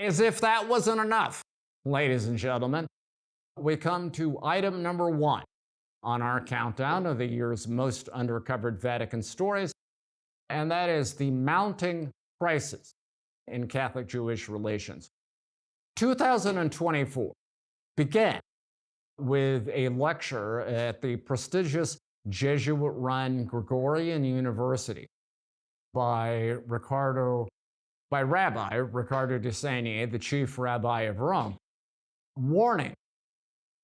As if that wasn't enough, ladies and gentlemen, we come to item number 1 on our countdown of the year's most undercovered Vatican stories, and that is the mounting crisis in Catholic-Jewish relations. 2024 began with a lecture at the prestigious Jesuit-run Gregorian University by Rabbi Riccardo de Segni, the chief rabbi of Rome, warning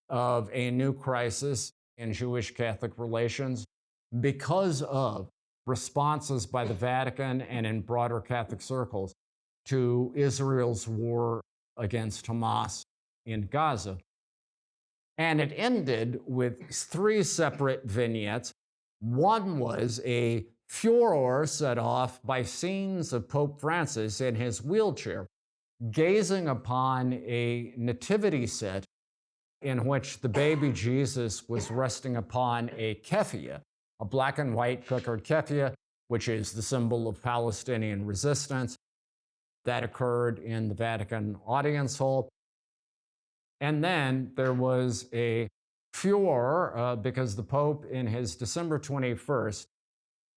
of a new crisis in Jewish-Catholic relations because of responses by the Vatican and in broader Catholic circles to Israel's war against Hamas in Gaza. And it ended with 3 separate vignettes. One was a furor set off by scenes of Pope Francis in his wheelchair, gazing upon a nativity set in which the baby Jesus was resting upon a keffiyeh, a black and white checkered keffiyeh, which is the symbol of Palestinian resistance. That occurred in the Vatican audience hall. And then there was a furor because the Pope, in his December 21st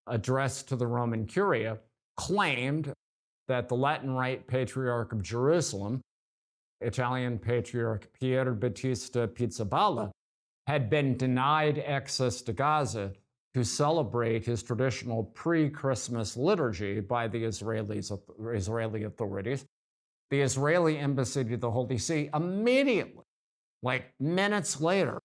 address to the Roman Curia, claimed that the Latin Rite Patriarch of Jerusalem, Italian Patriarch Pier Battista Pizzaballa, had been denied access to Gaza to celebrate his traditional pre-Christmas liturgy by the Israeli authorities. The Israeli embassy to the Holy See immediately, like minutes later,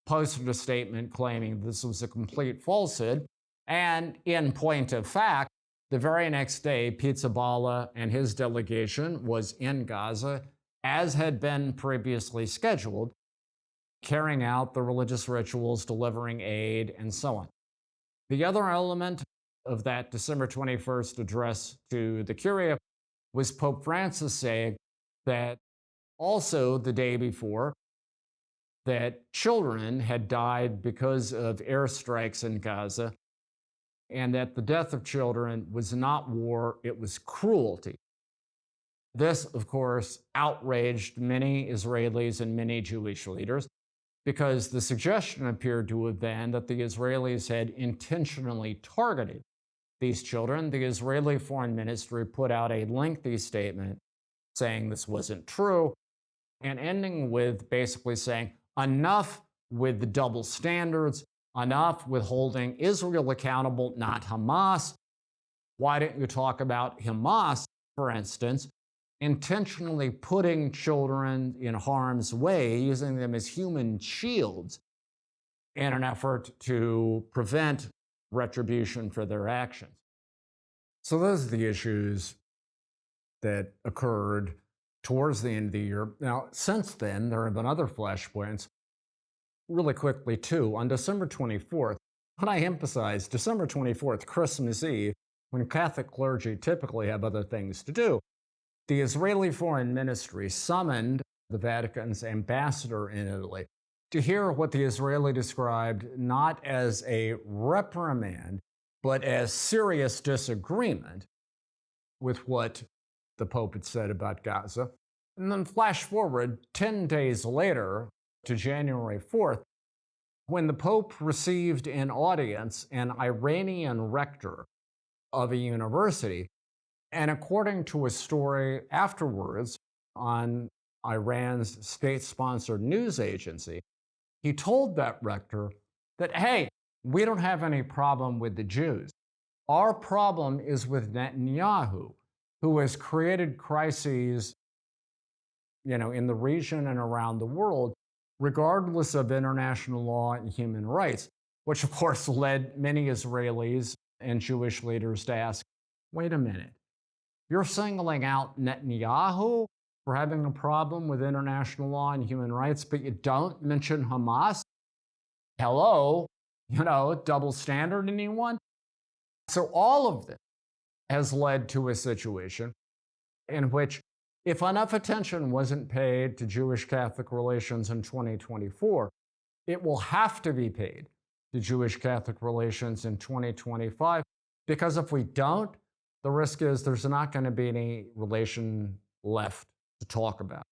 posted a statement claiming this was a complete falsehood. And in point of fact, the very next day, Pizzaballa and his delegation was in Gaza, as had been previously scheduled, carrying out the religious rituals, delivering aid, and so on. The other element of that December 21st address to the Curia was Pope Francis saying that also the day before, that children had died because of airstrikes in Gaza, and that the death of children was not war, it was cruelty. This, of course, outraged many Israelis and many Jewish leaders, because the suggestion appeared to have been that the Israelis had intentionally targeted these children. The Israeli Foreign Ministry put out a lengthy statement saying this wasn't true, and ending with basically saying, enough with the double standards, enough with holding Israel accountable, not Hamas. Why don't you talk about Hamas, for instance, intentionally putting children in harm's way, using them as human shields in an effort to prevent retribution for their actions? So those are the issues that occurred towards the end of the year. Now, since then, there have been other flashpoints. Really quickly, too, on December 24th, when I emphasize December 24th, Christmas Eve, when Catholic clergy typically have other things to do, the Israeli Foreign Ministry summoned the Vatican's ambassador in Italy to hear what the Israeli described not as a reprimand, but as serious disagreement with what the Pope had said about Gaza. And then flash forward 10 days later to January 4th, when the Pope received in audience an Iranian rector of a university. And according to a story afterwards on Iran's state-sponsored news agency, he told that rector that, hey, we don't have any problem with the Jews. Our problem is with Netanyahu, who has created crises, in the region and around the world, regardless of international law and human rights, which of course led many Israelis and Jewish leaders to ask, wait a minute, you're singling out Netanyahu for having a problem with international law and human rights, but you don't mention Hamas? Hello, double standard, anyone? So all of this has led to a situation in which, if enough attention wasn't paid to Jewish-Catholic relations in 2024, it will have to be paid to Jewish-Catholic relations in 2025, because if we don't, the risk is there's not going to be any relation left to talk about.